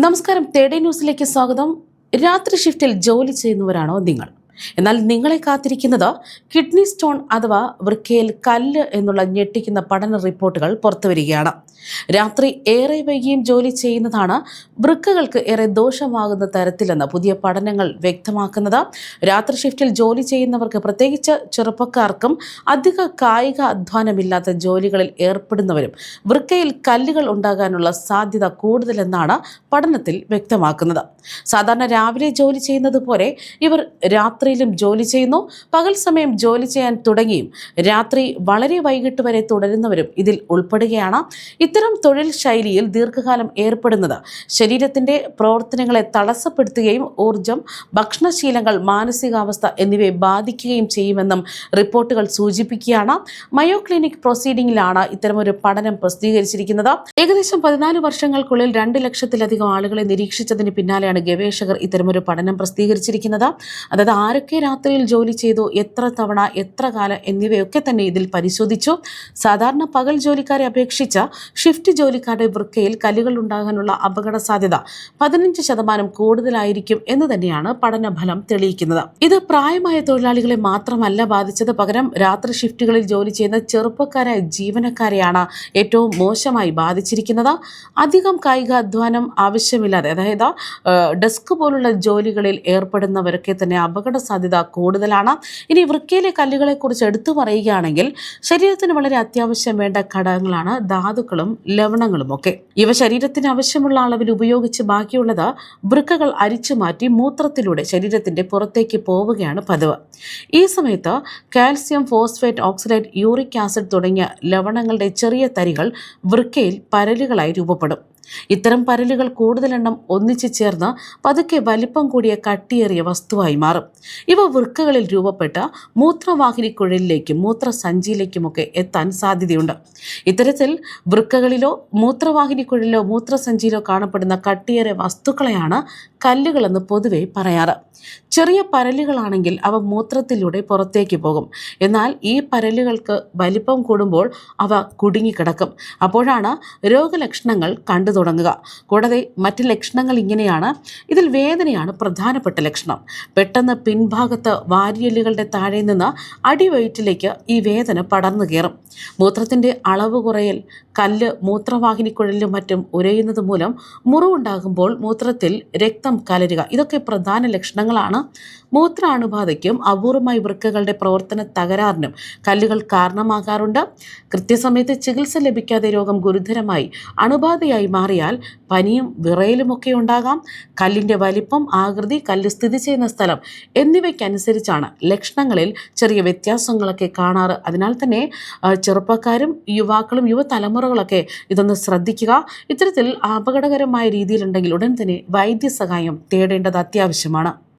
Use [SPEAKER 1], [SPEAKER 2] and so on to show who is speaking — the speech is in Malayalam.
[SPEAKER 1] നമസ്കാരം. തേടേ ന്യൂസിലേക്ക് സ്വാഗതം. രാത്രി ഷിഫ്റ്റിൽ ജോലി ചെയ്യുന്നവരാണോ നിങ്ങൾ? എന്നാൽ നിങ്ങളെ കാത്തിരിക്കുന്നത് കിഡ്നി സ്റ്റോൺ അഥവാ വൃക്കയിൽ കല്ല് എന്നുള്ള ഞെട്ടിക്കുന്ന പഠന റിപ്പോർട്ടുകൾ പുറത്തുവരികയാണ്. രാത്രി ഏറെ വൈകിയും ജോലി ചെയ്യുന്നതാണ് വൃക്കകൾക്ക് ഏറെ ദോഷമാകുന്ന തരത്തിലെന്ന് പുതിയ പഠനങ്ങൾ വ്യക്തമാക്കുന്നത്. രാത്രി ഷിഫ്റ്റിൽ ജോലി ചെയ്യുന്നവർക്ക്, പ്രത്യേകിച്ച് ചെറുപ്പക്കാർക്കും അധിക കായിക അധ്വാനമില്ലാത്ത ജോലികളിൽ ഏർപ്പെടുന്നവരും വൃക്കയിൽ കല്ലുകൾ ഉണ്ടാകാനുള്ള സാധ്യത കൂടുതലെന്നാണ് പഠനത്തിൽ വ്യക്തമാക്കുന്നത്. സാധാരണ രാവിലെ ജോലി ചെയ്യുന്നത് പോലെ ഇവർ രാത്രിയിലും ജോലി ചെയ്യുന്നു. പകൽ സമയം ജോലി ചെയ്യാൻ തുടങ്ങിയും രാത്രി വളരെ വൈകിട്ട് വരെ തുടരുന്നവരും ഇതിൽ ഉൾപ്പെടുകയാണ്. ഇത്തരം തൊഴിൽ ശൈലിയിൽ ദീർഘകാലം ഏർപ്പെടുന്നത് ശരീരത്തിന്റെ പ്രവർത്തനങ്ങളെ തടസ്സപ്പെടുത്തുകയും ഊർജം, ഭക്ഷണശീലങ്ങൾ, മാനസികാവസ്ഥ എന്നിവയെ ബാധിക്കുകയും ചെയ്യുമെന്നും റിപ്പോർട്ടുകൾ സൂചിപ്പിക്കുകയാണ്. മയോ ക്ലിനിക് പ്രൊസീഡിംഗിലാണ് ഇത്തരമൊരു പഠനം പ്രസിദ്ധീകരിച്ചിരിക്കുന്നത്. ഏകദേശം 14 വർഷങ്ങൾക്കുള്ളിൽ 2 ലക്ഷത്തിലധികം ആളുകളെ നിരീക്ഷിച്ചതിന് പിന്നാലെയാണ് ഗവേഷകർ ഇത്തരമൊരു പഠനം പ്രസിദ്ധീകരിച്ചിരിക്കുന്നത്. അതായത് ആരൊക്കെ രാത്രിയിൽ ജോലി ചെയ്തു, എത്ര തവണ, എത്ര കാലം എന്നിവയൊക്കെ തന്നെ ഇതിൽ പരിശോധിച്ചു. സാധാരണ പകൽ ജോലിക്കാരെ അപേക്ഷിച്ച് ഷിഫ്റ്റ് ജോലിക്കാരുടെ വൃക്കയിൽ കല്ലുകൾ ഉണ്ടാകാനുള്ള അപകട സാധ്യത 15% കൂടുതലായിരിക്കും എന്ന് തന്നെയാണ് പഠനഫലം തെളിയിക്കുന്നത്. ഇത് പ്രായമായ തൊഴിലാളികളെ മാത്രമല്ല ബാധിച്ചത്, പകരം രാത്രി ഷിഫ്റ്റുകളിൽ ജോലി ചെയ്യുന്ന ചെറുപ്പക്കാരായ ജീവനക്കാരെയാണ് ഏറ്റവും മോശമായി ബാധിച്ചിരിക്കുന്നത്. അധികം കായികാധ്വാനം ആവശ്യമില്ലാതെ, അതായത് ഡെസ്ക് പോലുള്ള ജോലികളിൽ ഏർപ്പെടുന്നവരൊക്കെ തന്നെ അപകട സാധ്യത കൂടുതലാണ്. ഇനി വൃക്കയിലെ കല്ലുകളെ കുറിച്ച് എടുത്തു പറയുകയാണെങ്കിൽ ശരീരത്തിന് വളരെ അത്യാവശ്യം വേണ്ട ഘടകങ്ങളാണ് ധാതുക്കളും ലവണങ്ങളും ഒക്കെ. ഇവ ശരീരത്തിന് ആവശ്യമുള്ള അളവിൽ ഉപയോഗിച്ച് ബാക്കിയുള്ളത് വൃക്കകൾ അരിച്ചു മാറ്റി മൂത്രത്തിലൂടെ ശരീരത്തിന്റെ പുറത്തേക്ക് പോവുകയാണ് പതിവ്. ഈ സമയത്ത് calcium, phosphate, oxalate, uric acid തുടങ്ങിയ ലവണങ്ങളുടെ ചെറിയ തരികൾ വൃക്കയിൽ പരലുകളായി രൂപപ്പെടും. ഇത്തരം പരലുകൾ കൂടുതലെണ്ണം ഒന്നിച്ചു ചേർന്ന് പതുക്കെ വലിപ്പം കൂടിയ കട്ടിയേറിയ വസ്തുവായി മാറും. ഇവ വൃക്കകളിൽ രൂപപ്പെട്ട മൂത്രവാഹിനിക്കുഴലിലേക്കും മൂത്രസഞ്ചിയിലേക്കുമൊക്കെ എത്താൻ സാധ്യതയുണ്ട്. ഇത്തരത്തിൽ വൃക്കകളിലോ മൂത്രവാഹിനിക്കുഴലിലോ മൂത്രസഞ്ചിയിലോ കാണപ്പെടുന്ന കട്ടിയേറിയ വസ്തുക്കളെയാണ് കല്ലുകളെന്ന് പൊതുവെ പറയാറ്. ചെറിയ പരലുകളാണെങ്കിൽ അവ മൂത്രത്തിലൂടെ പുറത്തേക്ക് പോകും. എന്നാൽ ഈ പരലുകൾക്ക് വലിപ്പം കൂടുമ്പോൾ അവ കുടുങ്ങിക്കിടക്കും. അപ്പോഴാണ് രോഗലക്ഷണങ്ങൾ കണ്ടു തുടങ്ങുക. കൂടാതെ മറ്റ് ലക്ഷണങ്ങൾ ഇങ്ങനെയാണ്. ഇതിൽ വേദനയാണ് പ്രധാനപ്പെട്ട ലക്ഷണം. പെട്ടെന്ന് പിൻഭാഗത്ത് വാരിയെല്ലുകളുടെ താഴെ നിന്ന് അടിവയറ്റിലേക്ക് ഈ വേദന പടർന്നു കയറും. മൂത്രത്തിൻ്റെ അളവ് കുറയൽ, കല്ല് മൂത്രവാഹിനിക്കുഴലിലും മറ്റും ഉരയുന്നത് മൂലം മുറിവുണ്ടാകുമ്പോൾ മൂത്രത്തിൽ രക്തം കലരുക, ഇതൊക്കെ പ്രധാന ലക്ഷണങ്ങളാണ്. മൂത്രാണുബാധയ്ക്കും അപൂർവമായി വൃക്കകളുടെ പ്രവർത്തന തകരാറിനും കല്ലുകൾ കാരണമാകാറുണ്ട്. കൃത്യസമയത്ത് ചികിത്സ ലഭിക്കാതെ രോഗം ഗുരുതരമായി അണുബാധയായി മാറിയാൽ പനിയും വിറയലുമൊക്കെ ഉണ്ടാകാം. കല്ലിൻ്റെ വലിപ്പം, ആകൃതി, കല്ല് സ്ഥിതി ചെയ്യുന്ന സ്ഥലം എന്നിവയ്ക്കനുസരിച്ചാണ് ലക്ഷണങ്ങളിൽ ചെറിയ വ്യത്യാസങ്ങളൊക്കെ കാണാറ്. അതിനാൽ തന്നെ ചെറുപ്പക്കാരും യുവാക്കളും യുവതലമുറകളൊക്കെ ഇതൊന്ന് ശ്രദ്ധിക്കുക. ഇത്തരത്തിൽ അപകടകരമായ രീതിയിലുണ്ടെങ്കിൽ ഉടൻ തന്നെ വൈദ്യസഹായം തേടേണ്ടത് അത്യാവശ്യമാണ്.